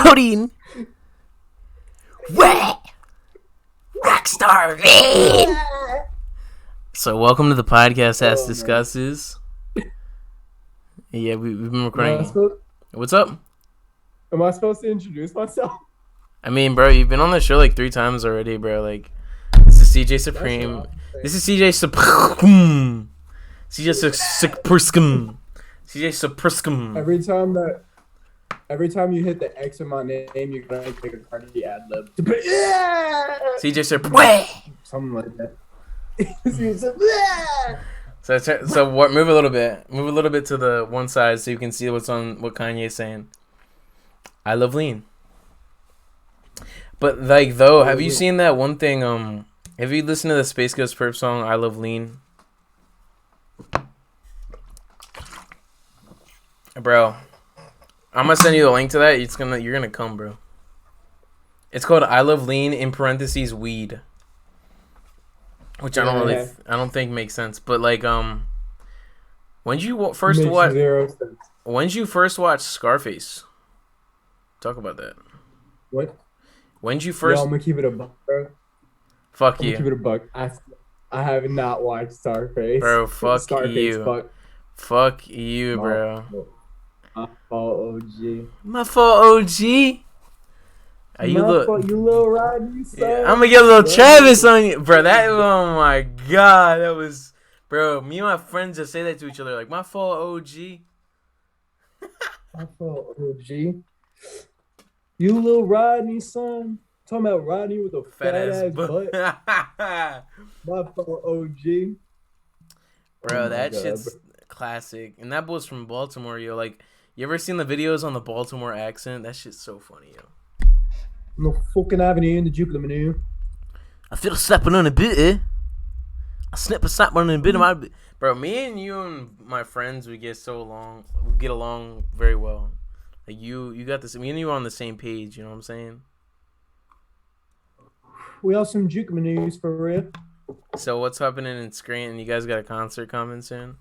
codeine. Wet. Rockstar, man. So welcome to the podcast, HASSDISCUSSES. Yeah, we've been recording. What's up? Am I supposed to introduce myself? I mean, bro, you've been on the show like 3 times already, bro. Like, this is CJ Supreme. This is CJ Supreme. Suprxme. CJ Suprxme. Every time you hit the X in my name, you're gonna take a Cardi ad lib. CJ Supreme. Something like that. So what? Move a little bit. Move a little bit to the one side so you can see what Kanye's saying. I love lean. But like though, have you seen that one thing? Have you listened to the Space Ghost Perp song "I Love Lean"? Bro, I'm gonna send you the link to that. You're gonna come, bro. It's called "I Love Lean" in parentheses weed, which I don't think makes sense. But like when did you first watch Scarface? Talk about that. What? When did you first? Yo, I'm gonna keep it a buck, bro. Fuck you. Keep it a buck. I have not watched Scarface. Bro, fuck you. Fuck you, bro. My fault, OG. My fault, OG. You little Rodney, son. Yeah, I'm gonna get a little Travis on you, bro. Oh my god, that was, bro. Me and my friends just say that to each other, like, my fault, OG. My fault, OG. You little Rodney, son. Talking about Rodney with a fat ass butt. My fault, OG. Bro, that shit's classic. And that boy's from Baltimore, yo. Like, you ever seen the videos on the Baltimore accent? That shit's so funny, yo. No fucking avenue in the Jupiter menu. I feel slapping on a bit, eh? I snap a slap on a bit of my bit. Bro, me and you and my friends, we get along very well. Like, you got this. Me and you are on the same page, you know what I'm saying? We have some juke menus for real. So what's happening in Scranton? You guys got a concert coming soon?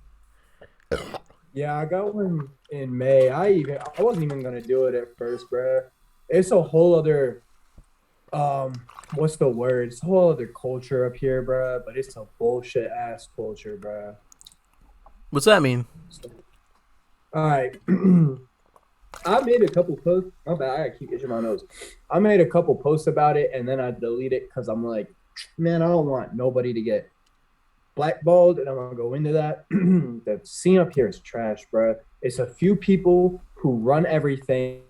Yeah, I got one in May. I wasn't even gonna do it at first, bro. It's a whole other what's the word? It's a whole other culture up here, bro. But it's a bullshit ass culture, bro. What's that mean? All right. I made a couple posts. My bad, I gotta keep itching my nose. I made a couple posts about it, and then I deleted it because I'm like, man, I don't want nobody to get blackballed, and I'm gonna go into that. The scene up here is trash, bro. It's a few people who run everything.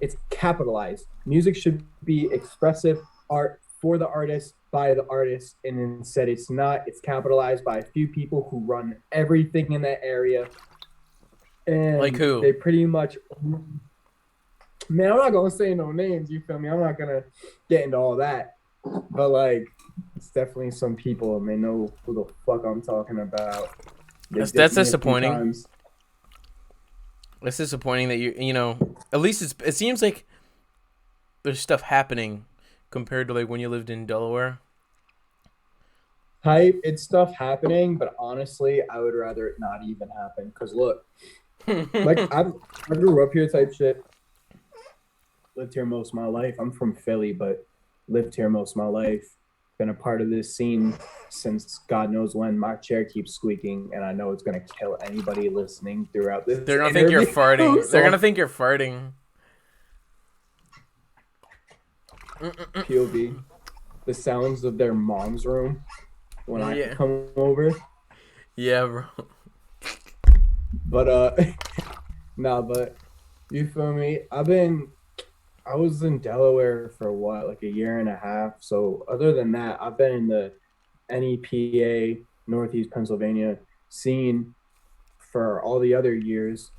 It's capitalized. Music should be expressive art for the artist, by the artist, and instead it's not. It's capitalized by a few people who run everything in that area. And like who? They pretty much, man, I'm not gonna say no names, you feel me? I'm not gonna get into all that. But like, it's definitely some people, and they know who the fuck I'm talking about. That's disappointing. It's disappointing that you know, at least it seems like there's stuff happening compared to like when you lived in Delaware. It's stuff happening, but honestly, I would rather it not even happen. Cause look, like I grew up here type shit. Lived here most of my life. I'm from Philly, but lived here most of my life. Been a part of this scene since God knows when. My chair keeps squeaking, and I know it's gonna kill anybody listening throughout this. They're gonna think you're farting. They're gonna think you're farting. POV. The sounds of their mom's room when I come over. Yeah, bro. But but you feel me? I was in Delaware for what, like a year and a half. So other than that, I've been in the NEPA, Northeast Pennsylvania scene for all the other years.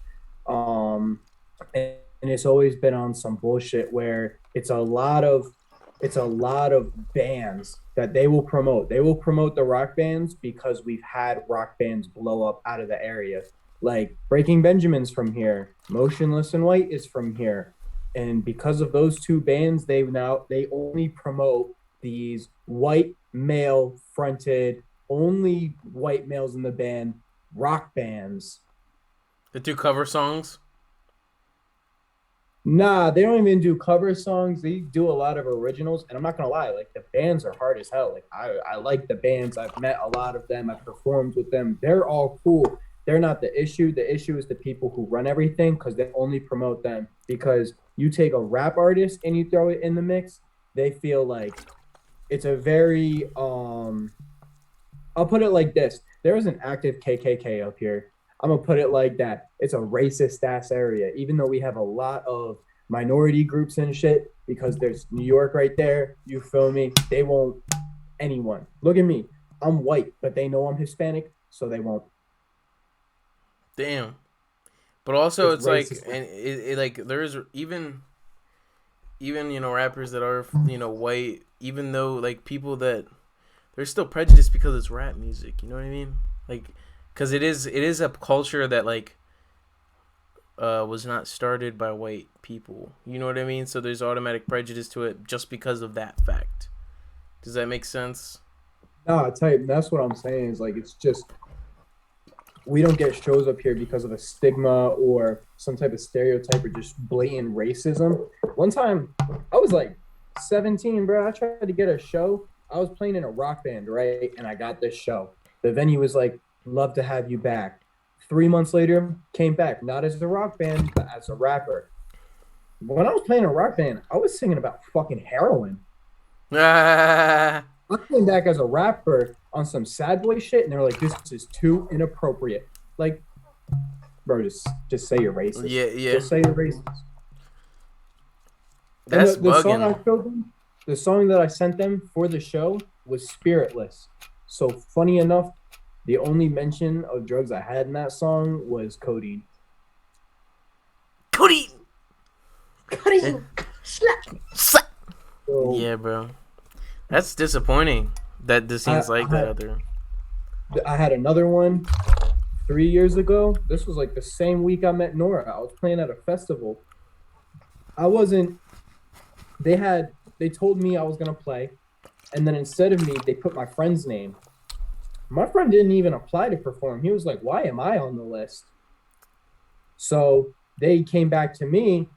And it's always been on some bullshit where it's a lot of bands that they will promote. They will promote the rock bands because we've had rock bands blow up out of the area. Like Breaking Benjamin's from here. Motionless in White is from here. And because of those two bands, they only promote these white male fronted, only white males in the band, rock bands. That do cover songs? Nah, they don't even do cover songs. They do a lot of originals, and I'm not gonna lie, like the bands are hard as hell. Like I like the bands. I've met a lot of them. I've performed with them. They're all cool. They're not the issue. The issue is the people who run everything because they only promote them. Because you take a rap artist and you throw it in the mix, they feel like it's a very I'll put it like this. There is an active KKK up here. I'm gonna put it like that. It's a racist ass area, even though we have a lot of minority groups and shit. Because there's New York right there. You feel me? They won't anyone. Look at me. I'm white, but they know I'm Hispanic, so they won't. Damn. But also, It's it's like, racist. and it like there's even rappers that are white, even though like people that they're still prejudiced because it's rap music. You know what I mean? Like, because it is a culture that like was not started by white people. You know what I mean? So there's automatic prejudice to it just because of that fact. Does that make sense? No, I tell you, that's what I'm saying. Is like it's just we don't get shows up here because of a stigma or some type of stereotype or just blatant racism. One time, I was like 17, bro. I tried to get a show. I was playing in a rock band, right? And I got this show. The venue was like, love to have you back. 3 months later, came back, not as a rock band, but as a rapper. When I was playing a rock band, I was singing about fucking heroin. Ah, I came back as a rapper on some sad boy shit, and they're like, "This is too inappropriate." Like, bro, just say you're racist. yeah, yeah. Just say you're racist. And That's the song I bugging. showed them, the song that I sent them for the show was "Spiritless." So funny enough, the only mention of drugs I had in that song was codeine. Cody. Codeine. So Yeah, bro. That's disappointing. That this seems like that other. I had another one 3 years ago. This was like the same week I met Nora. I was playing at a festival. I wasn't. They told me I was gonna play, and then instead of me, they put my friend's name. My friend didn't even apply to perform. He was like, "Why am I on the list?" So they came back to me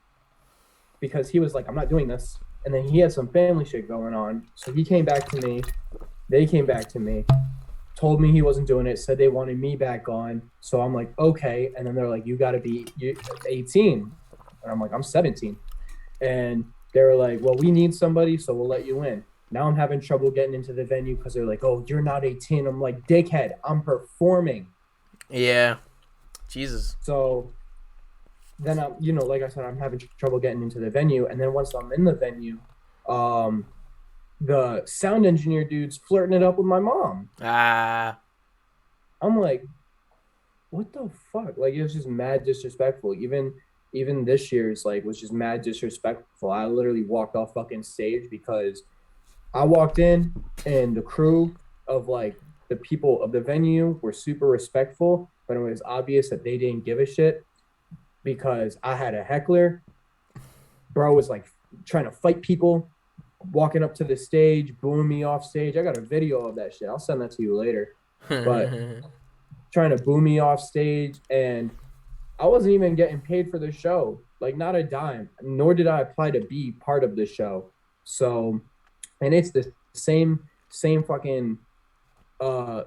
because he was like, "I'm not doing this." And then he had some family shit going on. So he came back to me. They came back to me, told me he wasn't doing it, said they wanted me back on. So I'm like, okay. And then they're like, you got to be 18. And I'm like, I'm 17. And they were like, well, we need somebody, so we'll let you in. Now I'm having trouble getting into the venue because they're like, oh, you're not 18. I'm like, dickhead, I'm performing. Yeah. Jesus. So then I'm, like I said, I'm having trouble getting into the venue. And then once I'm in the venue, the sound engineer dude's flirting it up with my mom. Ah. I'm like, what the fuck? Like, it was just mad disrespectful. Even this year's like was just mad disrespectful. I literally walked off fucking stage because I walked in and the crew of like the people of the venue were super respectful, but it was obvious that they didn't give a shit because I had a heckler. Bro was like trying to fight people, walking up to the stage, booing me off stage. I got a video of that shit. I'll send that to you later. But trying to boo me off stage, and I wasn't even getting paid for the show, like not a dime, nor did I apply to be part of the show. So, and it's the same fucking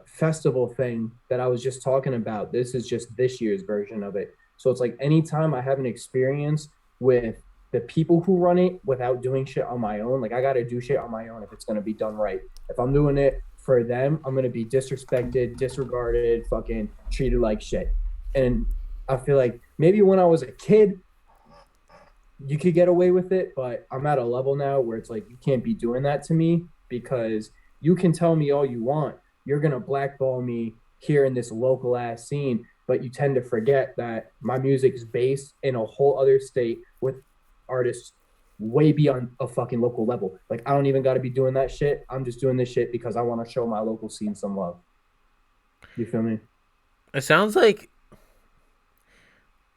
festival thing that I was just talking about. This is just this year's version of it. So it's like anytime I have an experience with the people who run it without doing shit on my own, like I gotta do shit on my own if it's gonna be done right. If I'm doing it for them, I'm gonna be disrespected, disregarded, fucking treated like shit. And I feel like maybe when I was a kid, you could get away with it, but I'm at a level now where it's like you can't be doing that to me because you can tell me all you want. You're gonna blackball me here in this local ass scene, but you tend to forget that my music is based in a whole other state with artists way beyond a fucking local level. Like I don't even got to be doing that shit. I'm just doing this shit because I want to show my local scene some love. You feel me? It sounds like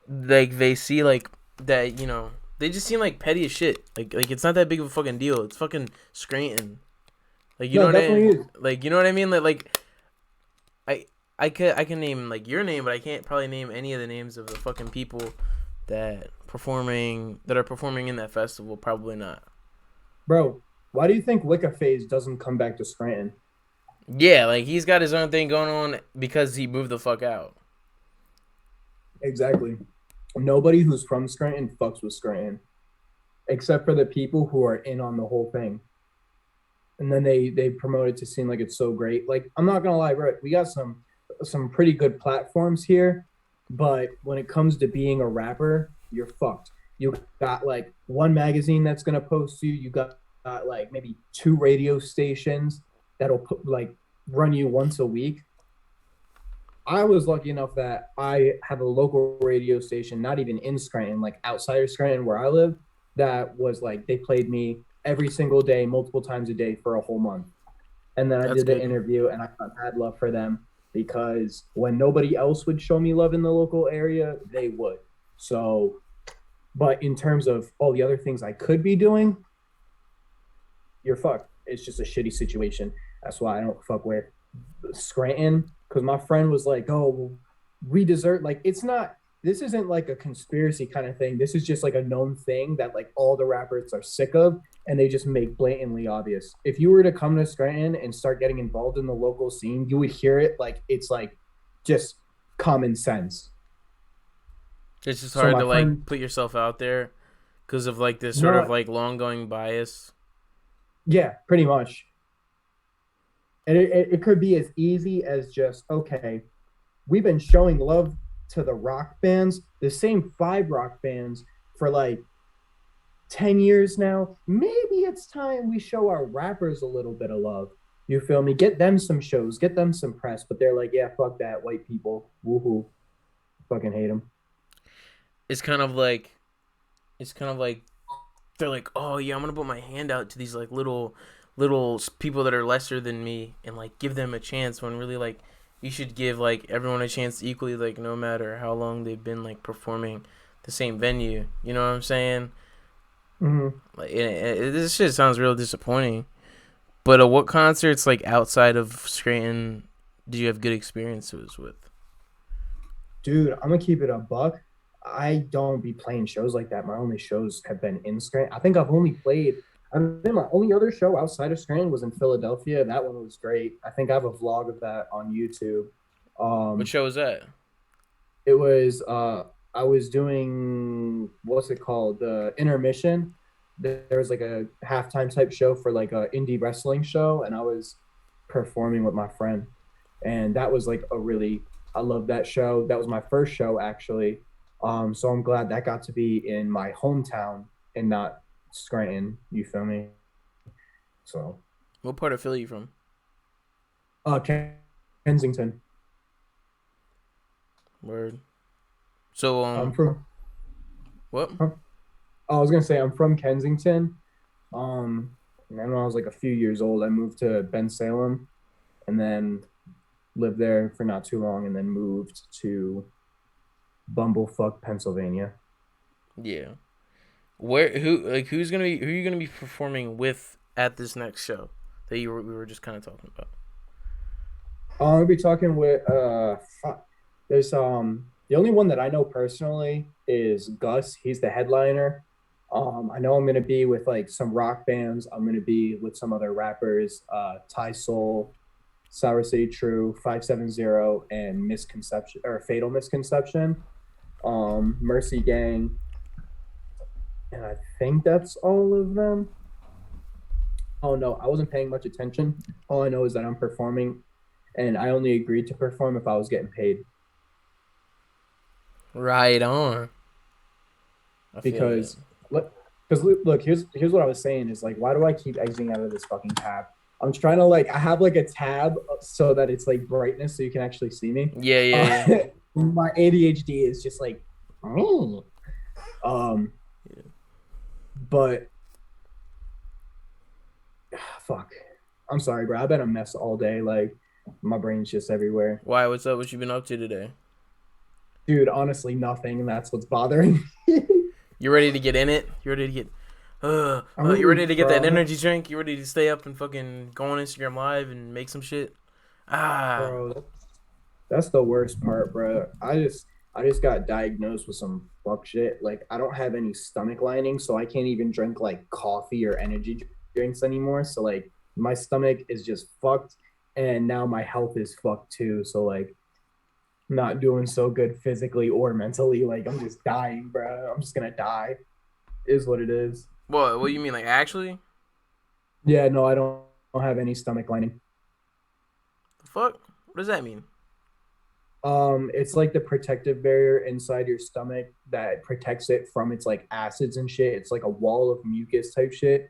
they see like that, they just seem like petty as shit. Like it's not that big of a fucking deal. It's fucking Scranton. Like you know what I mean? Is. Like you know what I mean? Like I can name like your name, but I can't probably name any of the names of the fucking people that are performing in that festival? Probably not. Bro, why do you think Wicca Phase doesn't come back to Scranton? Yeah, like he's got his own thing going on because he moved the fuck out. Exactly. Nobody who's from Scranton fucks with Scranton, except for the people who are in on the whole thing. And then they promote it to seem like it's so great. Like, I'm not gonna lie, bro, we got some pretty good platforms here, but when it comes to being a rapper, you're fucked. You got like one magazine that's gonna post you. You got like maybe 2 radio stations that'll put like run you once a week. I was lucky enough that I have a local radio station, not even in Scranton, like outside of Scranton where I live, that was like they played me every single day, multiple times a day for a whole month. And then I That's did the good. interview and I had love for them because when nobody else would show me love in the local area, they would. So, but in terms of all the other things I could be doing, you're fucked. It's just a shitty situation. That's why I don't fuck with Scranton, because my friend was like, "Oh, we deserve like it's not. This isn't like a conspiracy kind of thing. This is just like a known thing that like all the rappers are sick of, and they just make blatantly obvious. If you were to come to Scranton and start getting involved in the local scene, you would hear it like it's like just common sense. It's just So hard my to friend, like put yourself out there because of like this sort of no, like long going bias. yeah, pretty much. And it could be as easy as just, okay, we've been showing love to the rock bands, the same 5 rock bands for like 10 years now. Maybe it's time we show our rappers a little bit of love. You feel me? Get them some shows, get them some press. But they're like, yeah, fuck that, white people. Woohoo. Fucking hate them. It's kind of like, it's kind of like they're like, oh yeah, I'm gonna put my hand out to these like little people that are lesser than me and like give them a chance, when really like you should give like everyone a chance equally, like no matter how long they've been like performing the same venue. You know what I'm saying? Mm-hmm. Like this shit sounds real disappointing. But what concerts like outside of Scranton did you have good experiences with? Dude, I'm gonna keep it a buck. I don't be playing shows like that. My only shows have been in Scranton. I think I've only played. I think my only other show outside of Scranton was in Philadelphia. That one was great. I think I have a vlog of that on YouTube. What Um, show was that? it was I was doing what's it called? The intermission. There was like a halftime type show for like a indie wrestling show, and I was performing with my friend, and that was like a really I love that show. That was my first show actually. So I'm glad that got to be in my hometown and not Scranton. You feel me? So, What part of Philly you from? Kensington. Word. So I'm from. what? I was gonna say I'm from Kensington. And then when I was like a few years old, I moved to Bensalem, and then lived there for not too long, and then moved to Bumblefuck, Pennsylvania. Yeah. Who are you gonna be performing with at this next show that we were just kind of talking about? I'll be talking with there's the only one that I know personally is Gus. He's the headliner. I know I'm gonna be with like some rock bands. I'm gonna be with some other rappers, Ty Soul, Sour City True, 570, and Misconception or Fatal Misconception, Mercy Gang, and I think that's all of them. Oh no, I wasn't paying much attention. All I know is that I'm performing, and I only agreed to perform if I was getting paid. Right on. I feel that. Because look, here's what I was saying is like, why do I keep exiting out of this fucking tab? I'm trying to like I have like a tab so that it's like brightness so you can actually see me. Yeah. My ADHD is just like Yeah. but fuck. I'm sorry, bro. I've been a mess all day. Like my brain's just everywhere. Why? What's up? What you been up to today? Dude, honestly, nothing. And that's what's bothering me. You ready to get in it? You ready to get? I'm ready, You ready to get that bro. energy drink? You ready to stay up and fucking go on Instagram Live and make some shit? Ah. Bro, that's the worst part, bro. I just got diagnosed with some fuck shit. Like I don't have any stomach lining, so I can't even drink like coffee or energy drinks anymore. So like my stomach is just fucked, and now my health is fucked too. So like not doing so good physically or mentally. Like I'm just dying, bro. I'm just gonna die. Is what it is. What do you mean, like actually? Yeah, no, I don't have any stomach lining. The fuck? What does that mean? It's like the protective barrier inside your stomach that protects it from its like acids and shit. It's like a wall of mucus type shit.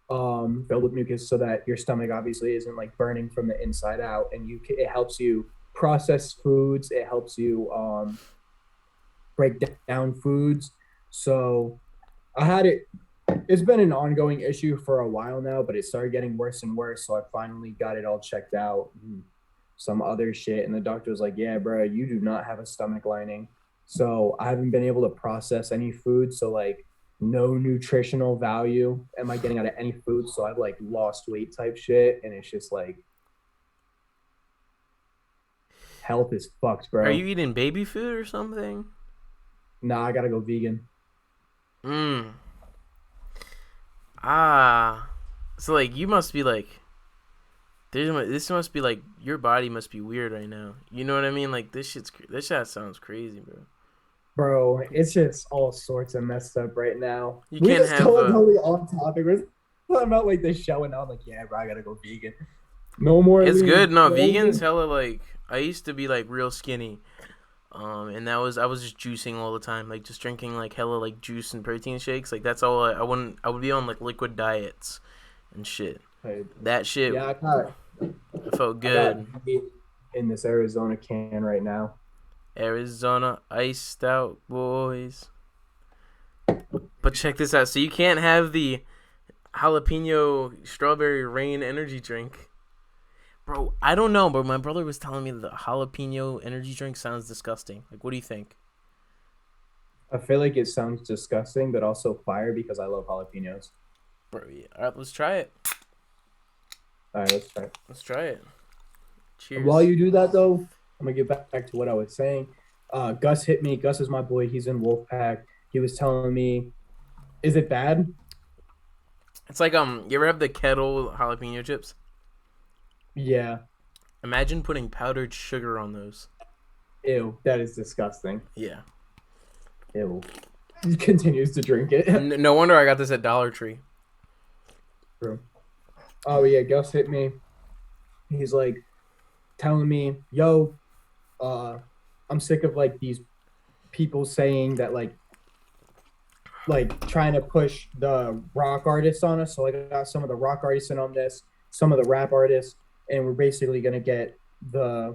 Filled with mucus so that your stomach obviously isn't like burning from the inside out, and it helps you process foods. It helps you break down foods. So I had it. It's been an ongoing issue for a while now, but it started getting worse and worse. So I finally got it all checked out. Some other shit, and the doctor was like, "Yeah, bro, you do not have a stomach lining." So I haven't been able to process any food. So like, no nutritional value am I getting out of any food. So I've like lost weight type shit, and it's just like health is fucked, Are bro. you eating baby food or something? Nah, I gotta go vegan. Mm. Ah. So like you must be like this must be like your body must be weird right now. You know what I mean? Like this shit sounds crazy, bro. Bro, it's just all sorts of messed up right now. You We can't just have totally on topic. We're talking about like this show, and I'm like, yeah, bro, I gotta go vegan. No more it's lean. good. No, vegans Frozen. hella like I used to be like real skinny. And I was just juicing all the time, like just drinking like hella like juice and protein shakes. Like that's all I would be on like liquid diets and shit. Hey, That shit yeah, I felt I got good. in this Arizona can right now. Arizona iced out boys. But check this out. So you can't have the jalapeno strawberry rain energy drink. Bro, I don't know, but my brother was telling me the jalapeno energy drink sounds disgusting. Like, what do you think? I feel like it sounds disgusting, but also fire because I love jalapenos. Bro, yeah. All right, let's try it. All right, let's try. Let's try it. While Cheers. you do that, though, I'm gonna get back to what I was saying. Gus hit me. Gus is my boy. He's in Wolfpack. He was telling me, "Is it bad?" It's like you ever have the kettle jalapeno chips? Yeah. Imagine putting powdered sugar on those. Ew, that is disgusting. Yeah. Ew. He continues to drink it. No wonder I got this at Dollar Tree. True. Oh yeah, Gus hit me. He's like telling me, "Yo, I'm sick of like these people saying that like trying to push the rock artists on us." So I got some of the rock artists in on this, some of the rap artists, and we're basically gonna get the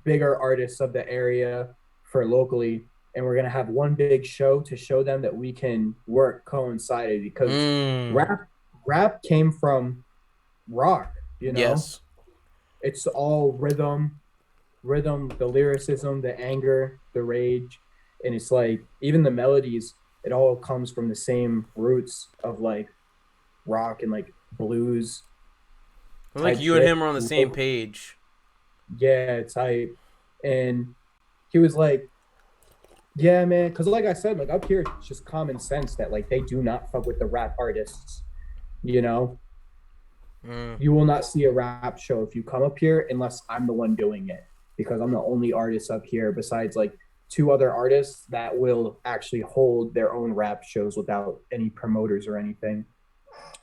bigger artists of the area for locally, and we're gonna have one big show to show them that we can work coincided because Mmm. rap came from rock, you know. Yes. It's all rhythm, the lyricism, the anger, the rage, and it's like even the melodies, it all comes from the same roots of like rock and like blues Like type you and shit. him are on the same page. Yeah, type. And he was like, "Yeah, man," because like I said, like up here, it's just common sense that like they do not fuck with the rap artists. You know, Mm. you will not see a rap show if you come up here unless I'm the one doing it because I'm the only artist up here besides like two other artists that will actually hold their own rap shows without any promoters or anything.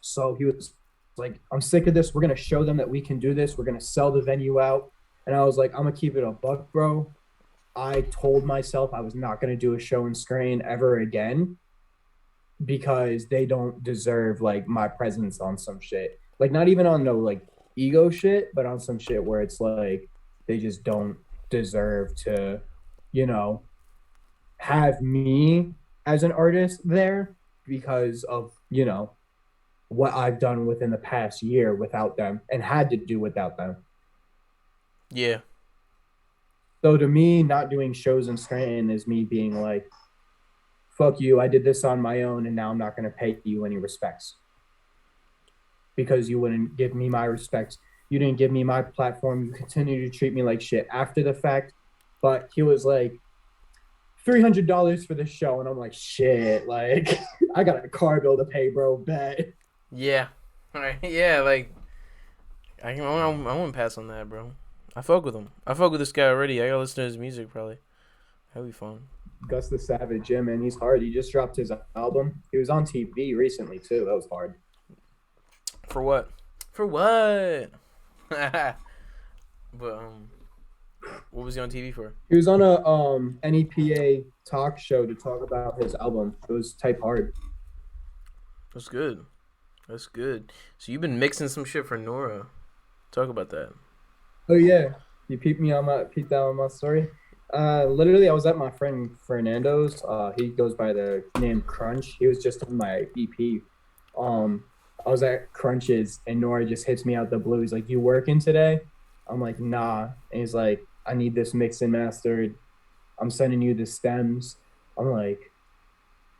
So he was like, "I'm sick of this. We're gonna show them that we can do this. We're gonna sell the venue out." And I was like, "I'm gonna keep it a buck, bro. I told myself I was not gonna do a show in Scranton ever again because they don't deserve like my presence on some shit. Like not even on no like ego shit, but on some shit where it's like they just don't deserve to, you know, have me as an artist there because of, you know, what I've done within the past year without them and had to do without them." Yeah. So to me, not doing shows in Scranton is me being like, "Fuck you, I did this on my own and now I'm not going to pay you any respects because you wouldn't give me my respects. You didn't give me my platform. You continue to treat me like shit after the fact. but he was like $300 for the show, and I'm like, shit, like I got a car bill to pay, bro. Bet. Yeah. Alright. Yeah, like I wouldn't pass on that, bro. I fuck with him. I fuck with this guy already. I gotta listen to his music probably. That'd be fun. Gus the Savage, yeah, man, he's hard. He just dropped his album. He was on TV recently too. That was hard. For what? For what? But what was he on TV for? He was on a NEPA talk show to talk about his album. It was type hard. That's good. That's good. So you've been mixing some shit for Nora. Talk about that. Oh yeah, you peeped that on my story. Literally, I was at my friend Fernando's. He goes by the name Crunch. He was just on my EP. I was at Crunch's, and Nora just hits me out the blue. He's like, "You working today?" I'm like, "Nah." And he's like, "I need this mixed and mastered. I'm sending you the stems." I'm like,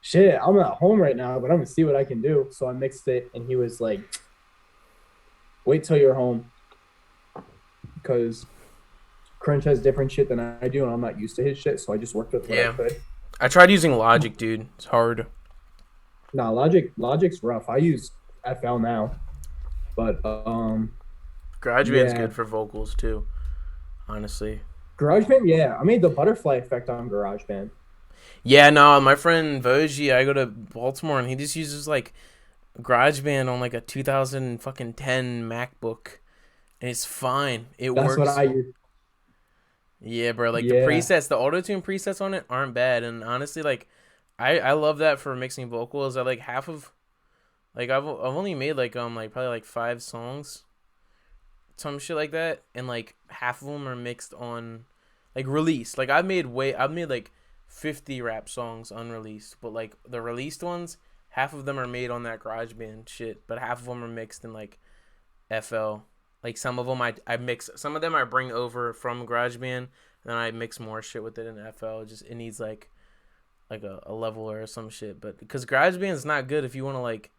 "Shit, I'm at home right now, but I'm gonna see what I can do." So I mixed it, and he was like, "Wait till you're home, because Crunch has different shit than I do, and I'm not used to his shit, so I just worked with what I could." I tried using Logic, dude. It's hard. Nah, Logic's rough. I use FL now, but GarageBand's good for vocals too. Honestly. GarageBand, yeah. I made the butterfly effect on GarageBand. Yeah, no, my friend VZPMWHJ, I go to Baltimore, and he just uses like GarageBand on like a 2010 MacBook, and it's fine. It works. That's what I use. Yeah, bro. Like the presets, the auto-tune presets on it aren't bad, and honestly, like I love that for mixing vocals. I like half of, like I've only made like probably like 5 songs, some shit like that, and like half of them are mixed on, like released. Like I've made like 50 rap songs unreleased, but like the released ones, half of them are made on that GarageBand shit, but half of them are mixed in like FL. Like some of them I mix, some of them I bring over from GarageBand, and then I mix more shit with it in FL. It needs like a leveler or some shit. But because GarageBand is not good if you want to like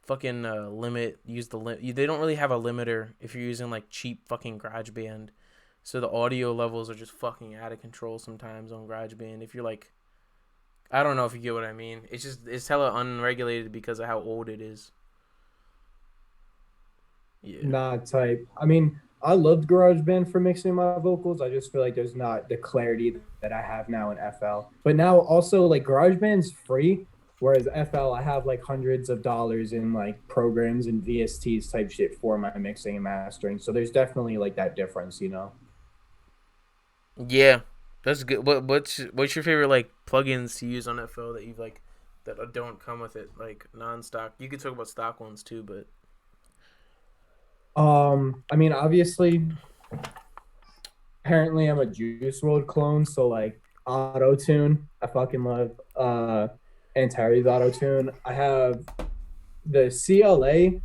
fucking they don't really have a limiter if you're using like cheap fucking GarageBand. So the audio levels are just fucking out of control sometimes on GarageBand. If you're like, I don't know if you get what I mean. It's hella unregulated because of how old it is. Yeah. Nah, type. I mean, I loved GarageBand for mixing my vocals. I just feel like there's not the clarity that I have now in FL. But now also like GarageBand's free, whereas FL I have like hundreds of dollars in like programs and VSTs type shit for my mixing and mastering. So there's definitely like that difference, you know. Yeah, that's good. What's your favorite like plugins to use on FL that you've like that don't come with it, like non-stock? You could talk about stock ones too, but I mean, obviously, apparently I'm a Juice WRLD clone, so like auto tune, I fucking love Antares auto tune. I have the CLA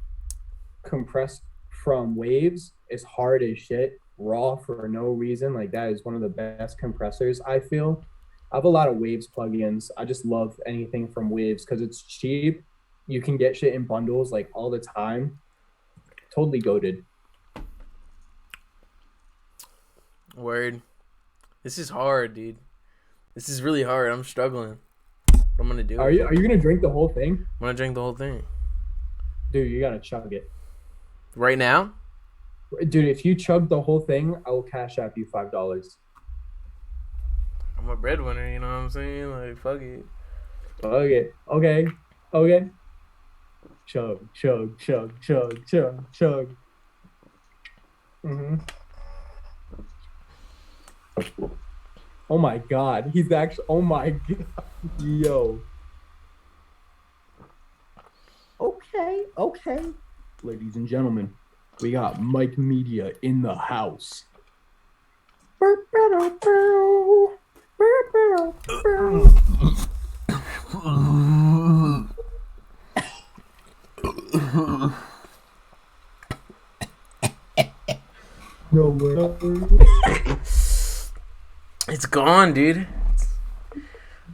compressed from Waves is hard as shit, raw for no reason. Like that is one of the best compressors, I feel. I have a lot of Waves plugins. I just love anything from Waves because it's cheap. You can get shit in bundles like all the time. Totally goated. Word. This is hard, dude. This is really hard. I'm struggling. I'm gonna do. Are you gonna drink the whole thing? I'm gonna drink the whole thing. Dude, you gotta chug it. Right now? Dude, if you chug the whole thing, I will cash app you $5. I'm a breadwinner, you know what I'm saying? Like, fuck it. Okay. Chug. Mm-hmm. Oh my god. He's actually, oh my god. Yo. Okay. Ladies and gentlemen, we got Mike Media in the house. No way. It's gone, dude.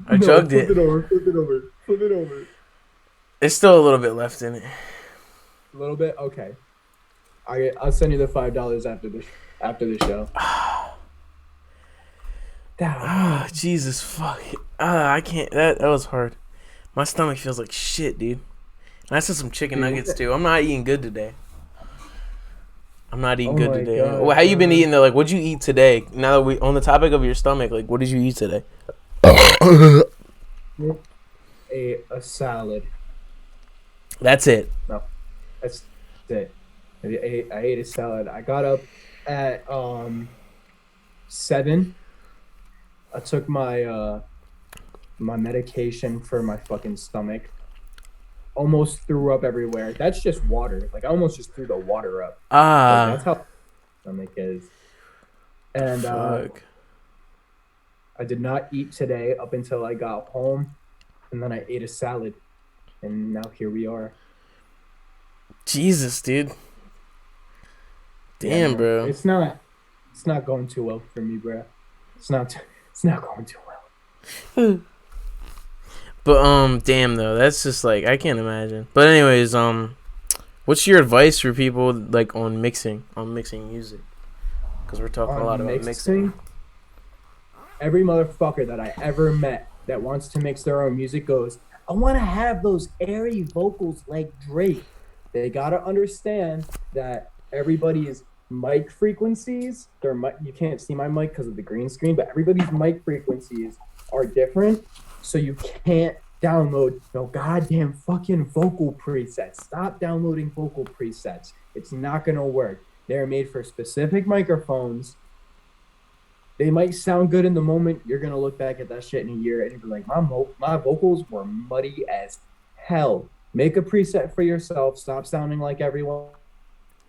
I chugged it. Flip it over. There's still a little bit left in it. A little bit? Okay. I'll send you the $5 after the show. Ah, Jesus, fuck. I can't. That was hard. My stomach feels like shit, dude. And I said some chicken nuggets too. I'm not eating good today. I'm not eating Oh good my today. God, Well, how you been eating though? Like, what'd you eat today? Now that we on the topic of your stomach, like, what did you eat today? a salad. That's it. No, that's it. I ate a salad. I got up at 7. I took my medication for my fucking stomach. Almost threw up everywhere. That's just water. Like I almost just threw the water up. Like that's how stomach is. And fuck. I did not eat today up until I got home, and then I ate a salad, and now here we are. Jesus, dude. Yeah, Damn, man. bro. It's not going too well for me, bro. It's not going too well. But damn though, that's just like I can't imagine. But anyways, what's your advice for people like on mixing music? Because we're talking a lot about mixing. Every motherfucker that I ever met that wants to mix their own music goes, I want to have those airy vocals like Drake. They gotta understand that everybody's mic frequencies, you can't see my mic because of the green screen, but everybody's mic frequencies are different. So you can't download no goddamn fucking vocal presets. Stop downloading vocal presets. It's not gonna work. They're made for specific microphones. They might sound good in the moment. You're gonna look back at that shit in a year and you'll be like, my vocals were muddy as hell. Make a preset for yourself. Stop sounding like everyone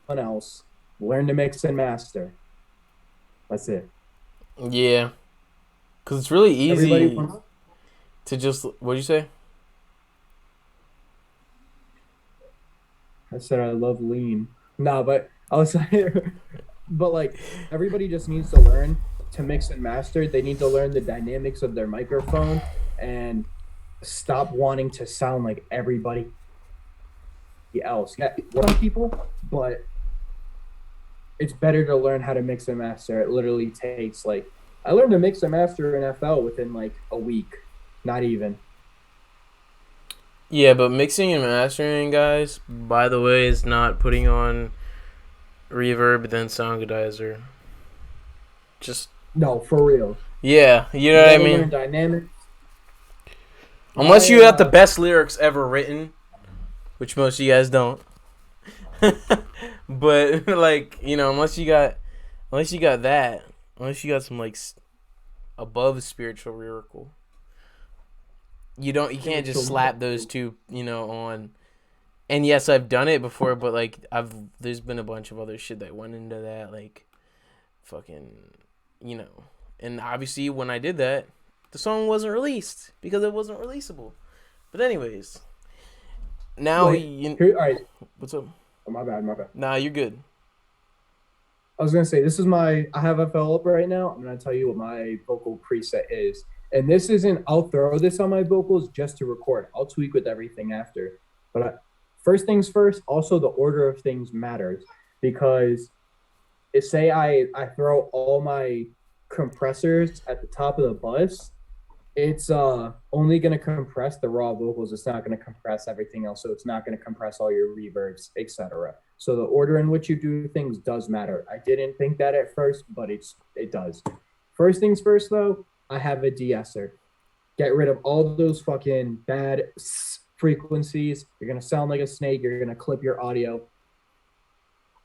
else. Learn to mix and master. That's it. Yeah, because it's really easy to just. What'd you say? I said I love lean. No, but I was like, but like everybody just needs to learn to mix and master. They need to learn the dynamics of their microphone and stop wanting to sound like everybody else. Yeah, some people, but it's better to learn how to mix and master. It literally takes like I learned to mix and master in FL within like a week, not even. Yeah, but mixing and mastering, guys, by the way, is not putting on reverb then soundgoodizer. Just no, for real. Yeah, you know what I mean. Dynamics. Unless you have the best lyrics ever written, which most of you guys don't. But like, you know, unless you got that, unless you got some like above spiritual lyrical, you can't just slap those two, you know, on. And yes, I've done it before, but like there's been a bunch of other shit that went into that, like fucking, you know. And obviously when I did that, the song wasn't released because it wasn't releasable. But anyways, now all right. What's up? Oh, my bad. Nah, you're good. I was gonna say I have FL up right now. I'm gonna tell you what my vocal preset is, and this isn't. I'll throw this on my vocals just to record. I'll tweak with everything after. But first things first. Also, the order of things matters because say I throw all my compressors at the top of the bus, it's only going to compress the raw vocals. It's not going to compress everything else. So it's not going to compress all your reverbs, etc. So the order in which you do things does matter. I didn't think that at first, but it does. First things first, though, I have a de-esser. Get rid of all those fucking bad frequencies. You're going to sound like a snake. You're going to clip your audio.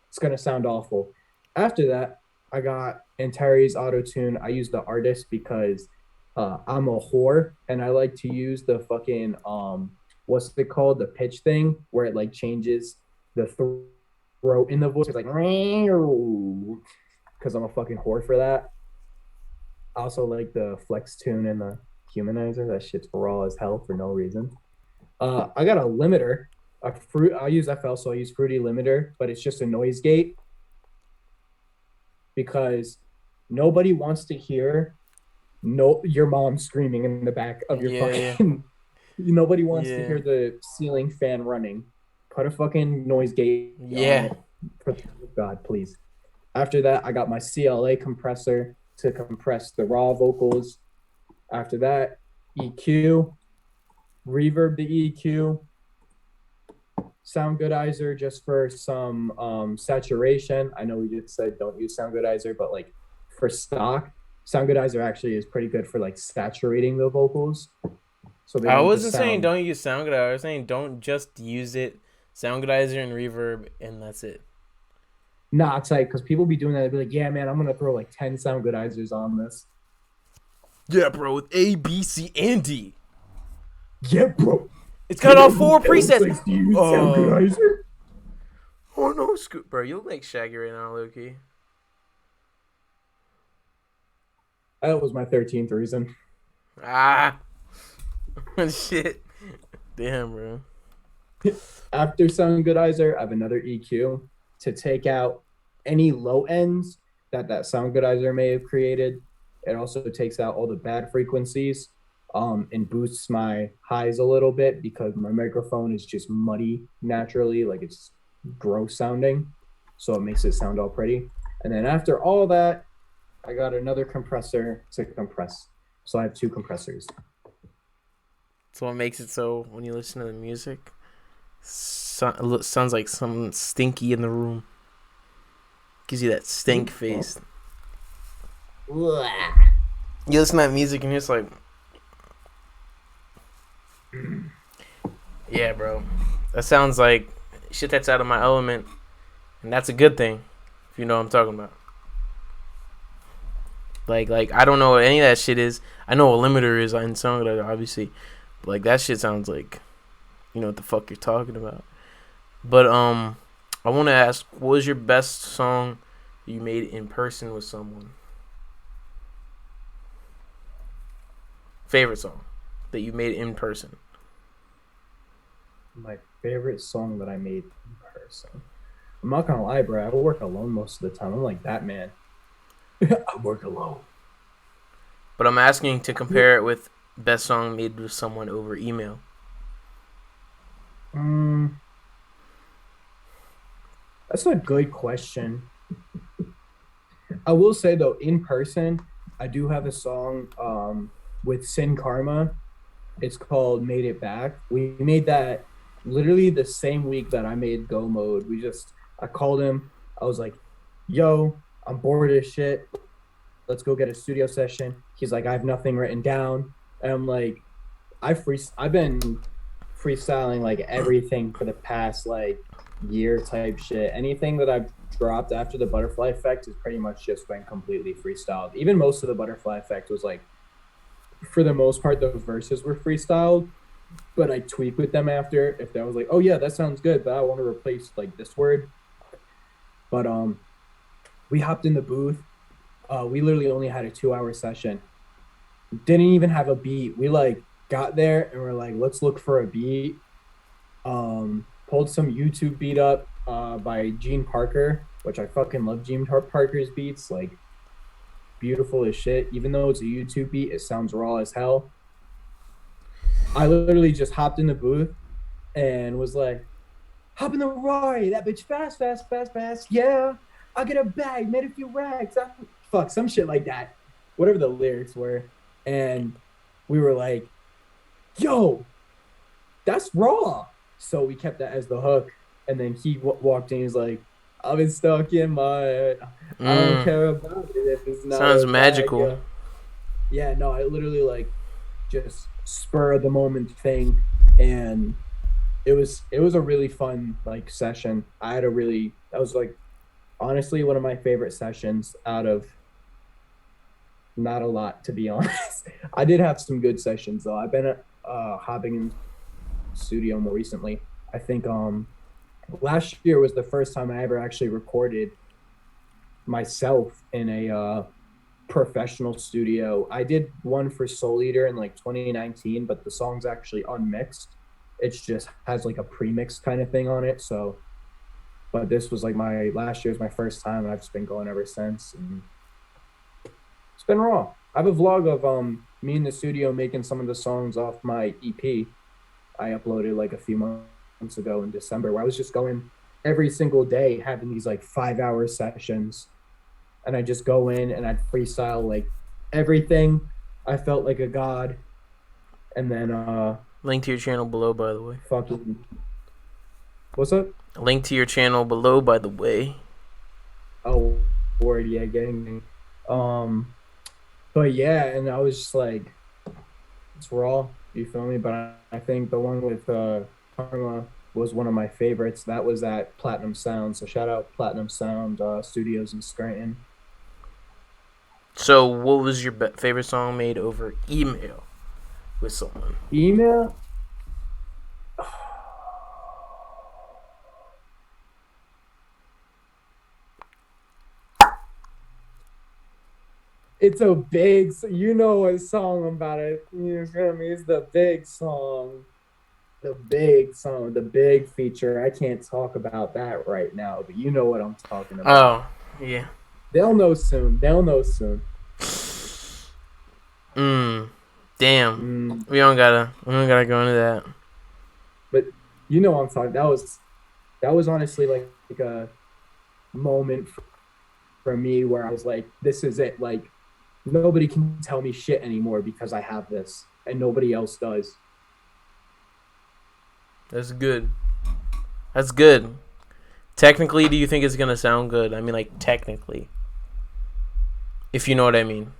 It's going to sound awful. After that, I got Antares Auto-Tune. I use the Artist because I'm a whore and I like to use the fucking what's it called, the pitch thing where it like changes the throat in the voice. It's like because I'm a fucking whore for that. I also like the Flex Tune and the Humanizer. That shit's raw as hell for no reason. I got a limiter. I use FL, so I use Fruity Limiter, but it's just a noise gate because nobody wants to hear your mom screaming in the back of your fucking. Nobody wants to hear the ceiling fan running. Put a fucking noise gate. Yeah. On it. For God, please. After that, I got my CLA compressor to compress the raw vocals. After that, EQ, reverb the EQ, sound goodizer just for some saturation. I know we just said don't use sound goodizer, but like for stock, sound goodizer actually is pretty good for like saturating the vocals. So they I don't wasn't just saying sound. don't use sound goodizer. I was saying don't just use it, sound goodizer and reverb, and that's it. Nah, it's like because people be doing that. They'd be like, "Yeah, man, I'm gonna throw like 10 sound goodizers on this." Yeah, bro, with A, B, C, and D. Yeah, bro. It's got all 4 presets. Like, do you use sound goodizer? Oh no, Scoot, bro, you look like Shaggy right now, Loki. That was my 13th reason. Ah, shit. Damn, bro. After sound goodizer, I have another EQ to take out any low ends that sound goodizer may have created. It also takes out all the bad frequencies and boosts my highs a little bit because my microphone is just muddy naturally, like it's gross sounding. So it makes it sound all pretty. And then after all that, I got another compressor to compress. So I have 2 compressors. So what makes it so when you listen to the music, sounds like something stinky in the room. Gives you that stink face. You listen to that music and you're just like, yeah, bro. That sounds like shit that's out of my element. And that's a good thing, if you know what I'm talking about. Like I don't know what any of that shit is. I know what limiter is in song, obviously. But like that shit sounds like, you know what the fuck you're talking about. But I want to ask, what was your best song you made in person with someone? Favorite song that you made in person? My favorite song that I made in person. I'm not gonna lie, bro. I work alone most of the time. I'm like that man. I work alone. But I'm asking to compare it with best song made with someone over email. That's a good question. I will say though, in person, I do have a song with Sin Karma. It's called "Made It Back." We made that literally the same week that I made Go Mode. I called him. I was like, "Yo, I'm bored as shit. Let's go get a studio session." He's like, "I have nothing written down," and I'm like, I've been freestyling like everything for the past like year type shit. Anything that I've dropped after the butterfly effect has pretty much just been completely freestyled. Even most of the butterfly effect was like, for the most part, those verses were freestyled, but I tweak with them after if that was like, oh yeah, that sounds good, but I want to replace like this word. But we hopped in the booth. We literally only had a 2-hour session. Didn't even have a beat. We like got there and we're like, let's look for a beat. Pulled some YouTube beat up by Gene Parker, which I fucking love Gene Parker's beats. Like, beautiful as shit. Even though it's a YouTube beat, it sounds raw as hell. I literally just hopped in the booth and was like, hop in the Rari, that bitch fast, fast, fast, fast. Yeah, I get a bag, made a few rags. Fuck, some shit like that. Whatever the lyrics were. And we were like, yo, that's raw. So we kept that as the hook. And then he walked in. He's like, I've been stuck in my. I don't care about it if it's not. Sounds magical. Yeah, no, I literally like just spur of the moment thing, and it was a really fun like session. That was like honestly one of my favorite sessions out of not a lot, to be honest. I did have some good sessions though. I've been hopping in studio more recently. I think last year was the first time I ever actually recorded myself in a professional studio. I did one for Soul Eater in like 2019, but the song's actually unmixed. It just has like a pre-mix kind of thing on it. So, but this was like last year was my first time, and I've just been going ever since. And it's been raw. I have a vlog of me in the studio making some of the songs off my EP. I uploaded like a few months ago in December, where I was just going every single day having these like 5-hour sessions and I just go in and I'd freestyle like everything. I felt like a god, and then Link to your channel below, by the way. fucking what's up? Link to your channel below, by the way. Oh, word, yeah, gang. But yeah, and I was just like, it's raw. You feel me? But I think the one with Karma was one of my favorites. That was at Platinum Sound. So shout out Platinum Sound Studios in Scranton. So, what was your favorite song made over email with someone? Email. It's a big, you know what song I'm about it. You feel me? It's the big song. The big song, the big feature. I can't talk about that right now, but you know what I'm talking about. Oh, yeah. They'll know soon. They'll know soon. Damn. We don't gotta go into that. But you know what I'm talking. That was honestly like a moment for me where I was like, this is it. Like nobody can tell me shit anymore because I have this and nobody else does. That's good. That's good. Technically, do you think it's gonna sound good? I mean, like, technically. If you know what I mean.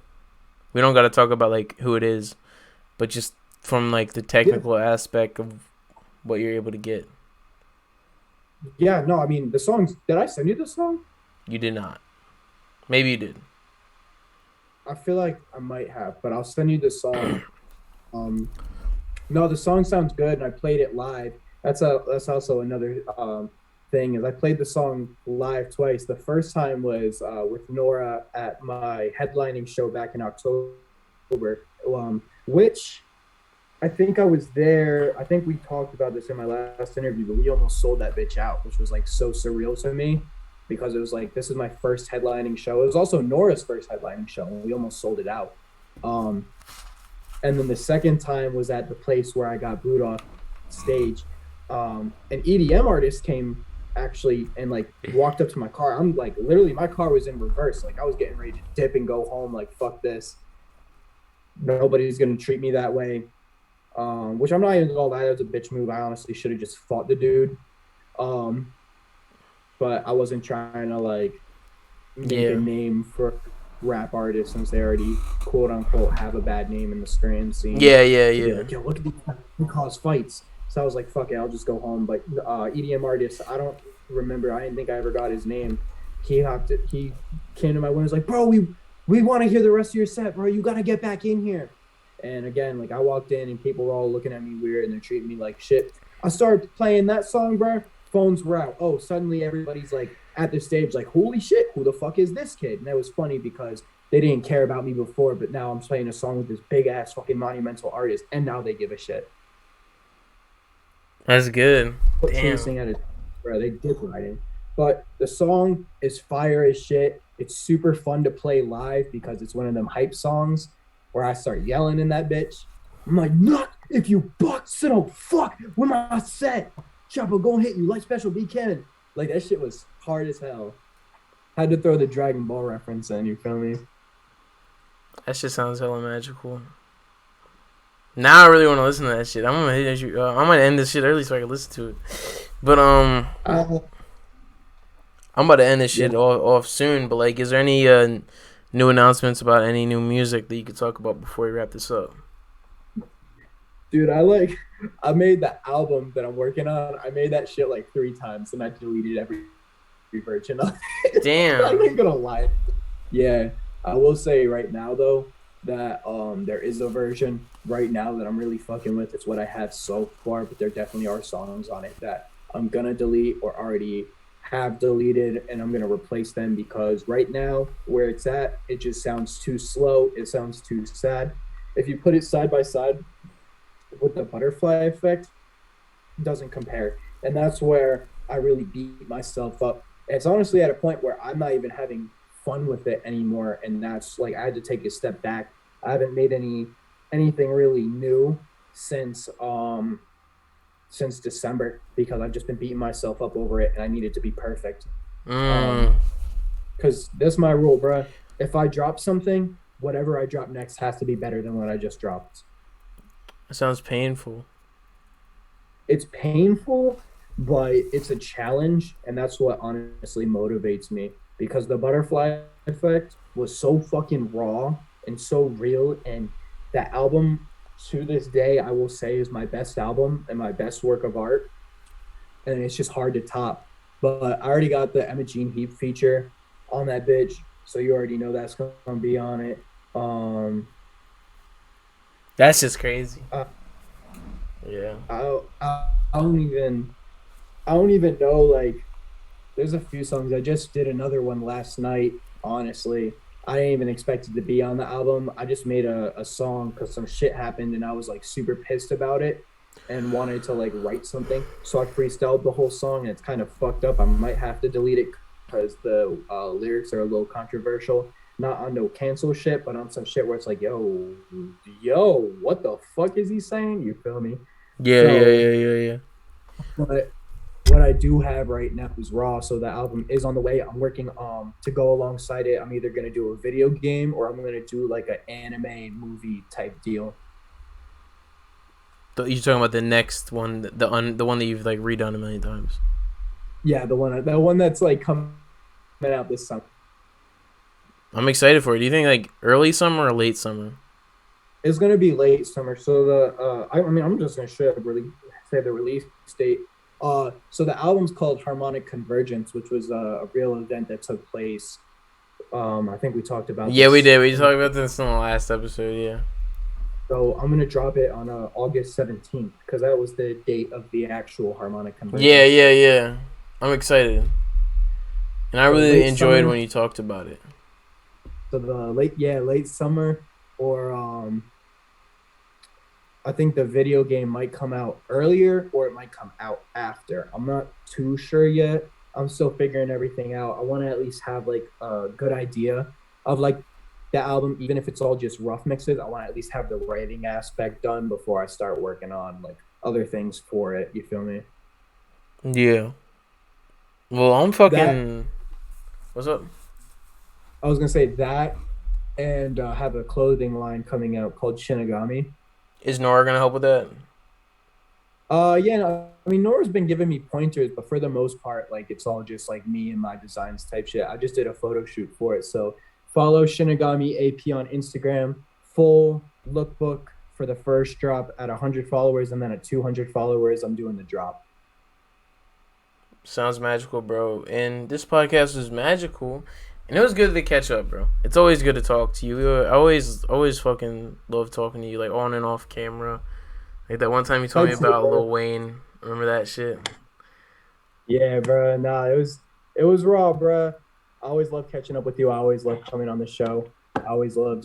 We don't gotta talk about, like, who it is. But just from, like, the technical aspect of what you're able to get. Yeah, no, I mean, the songs... Did I send you the song? You did not. Maybe you did. I feel like I might have, but I'll send you the song. No, the song sounds good, and I played it live. That's also another thing is I played the song live twice. The first time was with Nora at my headlining show back in October, which I think I was there. I think we talked about this in my last interview, but we almost sold that bitch out, which was like so surreal to me because it was like this is my first headlining show. It was also Nora's first headlining show, and we almost sold it out. And then the second time was at the place where I got booed off stage. An EDM artist came actually and like walked up to my car. I'm like, literally, my car was in reverse. Like I was getting ready to dip and go home. Like, fuck this. Nobody's going to treat me that way. Which I'm not even gonna lie, that was a bitch move. I honestly should have just fought the dude. But I wasn't trying to like make a name for rap artists since they already quote unquote have a bad name in the Scranton scene. Yeah. Like, yo, look at these who cause fights. So I was like, fuck it, I'll just go home. But EDM artist, I don't remember. I didn't think I ever got his name. He came to my window, was like, bro, we want to hear the rest of your set, bro. You gotta get back in here. And again, like I walked in and people were all looking at me weird and they're treating me like shit. I started playing that song, bro. Phones were out. Oh, suddenly everybody's like at the stage, like, holy shit, who the fuck is this kid? And that was funny because they didn't care about me before, but now I'm playing a song with this big ass fucking monumental artist, and now they give a shit. That's good. Damn. Bro, they did writing. But the song is fire as shit. It's super fun to play live because it's one of them hype songs where I start yelling in that bitch. I'm like, not if you buck, son, fuck with my set. Chopper gonna hit you like Special B Ken. Like that shit was hard as hell. Had to throw the Dragon Ball reference in, you feel me? That shit sounds hella magical. Now I really want to listen to that shit. I'm gonna end this shit early so I can listen to it. But I'm about to end this shit off soon. But like, is there any new announcements about any new music that you could talk about before we wrap this up? Dude, I made the album that I'm working on. I made that shit like 3 times and I deleted every version of it. Damn. I'm not gonna lie. Yeah, I will say right now though that there is a version right now that I'm really fucking with. It's what I have so far, but there definitely are songs on it that I'm gonna delete or already have deleted, and I'm gonna replace them because right now where it's at, it just sounds too slow. It sounds too sad. If you put it side by side with the butterfly effect, it doesn't compare, and that's where I really beat myself up. It's honestly at a point where I'm not even having fun with it anymore, and that's like I had to take a step back. I haven't made anything really new since December because I've just been beating myself up over it, and I need it to be perfect. Because Because that's my rule, bro. If I drop something, whatever I drop next has to be better than what I just dropped. It sounds painful. It's painful, but it's a challenge, and that's what honestly motivates me. Because the butterfly effect was so fucking raw and so real, and that album to this day I will say is my best album and my best work of art, and it's just hard to top. But I already got the Imogen Heap feature on that bitch, so you already know that's gonna be on it. That's just crazy. Uh, Yeah. I don't even know, like, there's a few songs. I just did another one last night. Honestly, I didn't even expect it to be on the album. I just made a song because some shit happened and I was like super pissed about it and wanted to like write something. So I freestyled the whole song and it's kind of fucked up. I might have to delete it because the lyrics are a little controversial. Not on no cancel shit, but on some shit where it's like, yo, what the fuck is he saying? You feel me? Yeah, So, yeah. but what I do have right now is raw, so the album is on the way. I'm working to go alongside it. I'm either gonna do a video game or I'm gonna do like an anime movie type deal. You're talking about the next one, the one that you've like redone a million times. Yeah, the one that's like coming out this summer. I'm excited for it. Do you think like early summer or late summer? It's gonna be late summer. So I mean I'm just gonna straight up really say the release date. So the album's called Harmonic Convergence, which was a real event that took place. I think we talked about. Yeah, we did. We talked about this in the last episode. Yeah. So I'm gonna drop it on August 17th because that was the date of the actual Harmonic Convergence. Yeah. I'm excited, and I really enjoyed when you talked about it. So the late summer, or I think the video game might come out earlier or it might come out after. I'm not too sure yet. I'm still figuring everything out. I want to at least have like a good idea of like the album, even if it's all just rough mixes. I want to at least have the writing aspect done before I start working on like other things for it. You feel me? Yeah. Well, I'm fucking. What's up? I was gonna say that, and have a clothing line coming out called Shinigami. Is Nora gonna help with that? Yeah, no, I mean Nora's been giving me pointers, but for the most part, like it's all just like me and my designs type shit. I just did a photo shoot for it, so follow Shinigami AP on Instagram. Full lookbook for the first drop at 100 followers, and then at 200 followers, I'm doing the drop. Sounds magical, bro. And this podcast was magical, and it was good to catch up, bro. It's always good to talk to you. I always fucking love talking to you, like on and off camera. Like that one time you told me about Lil Wayne. Remember that shit? Yeah, bro. Nah, it was raw, bro. I always love catching up with you. I always love coming on the show. I always love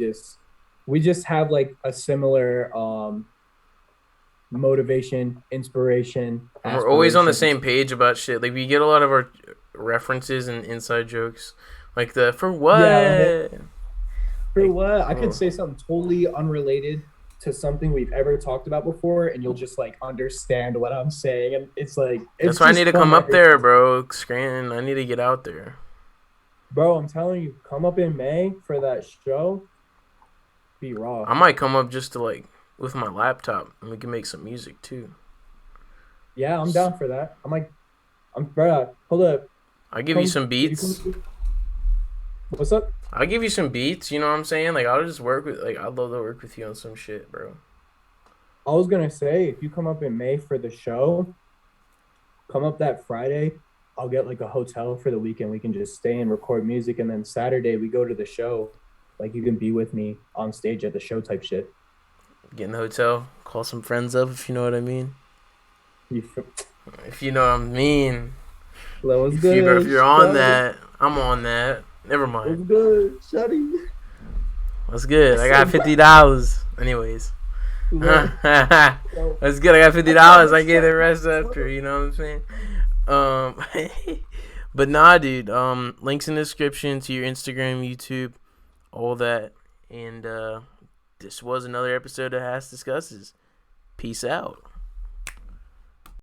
we just have like a similar motivation, inspiration. And we're always on the same page about shit. Like we get a lot of our references and inside jokes. Like the for what? Yeah, for what? I could say something totally unrelated to something we've ever talked about before, and you'll just like understand what I'm saying. And it's like that's why I need to come up there, bro. Scranton, I need to get out there. Bro, I'm telling you, come up in May for that show. Be raw. I might come up just to like with my laptop, and we can make some music too. Yeah, I'm down for that. Bro, hold up. I'll give you some beats. What's up? I'll give you some beats, you know what I'm saying? Like, I'll just work with, like, I'd love to work with you on some shit, bro. I was going to say, if you come up in May for the show, come up that Friday. I'll get, like, a hotel for the weekend. We can just stay and record music. And then Saturday, we go to the show. Like, you can be with me on stage at the show type shit. Get in the hotel. Call some friends up, if you know what I mean. If you know what I mean. If you're on that, I'm on that. Never mind. What's good, Shuddy? What's good? I got $50. Anyways. What's good? I got $50. I get the rest after. You know what I'm saying? But nah, dude. Links in the description to your Instagram, YouTube, all that. And this was another episode of HASSDISCUSSES. Peace out.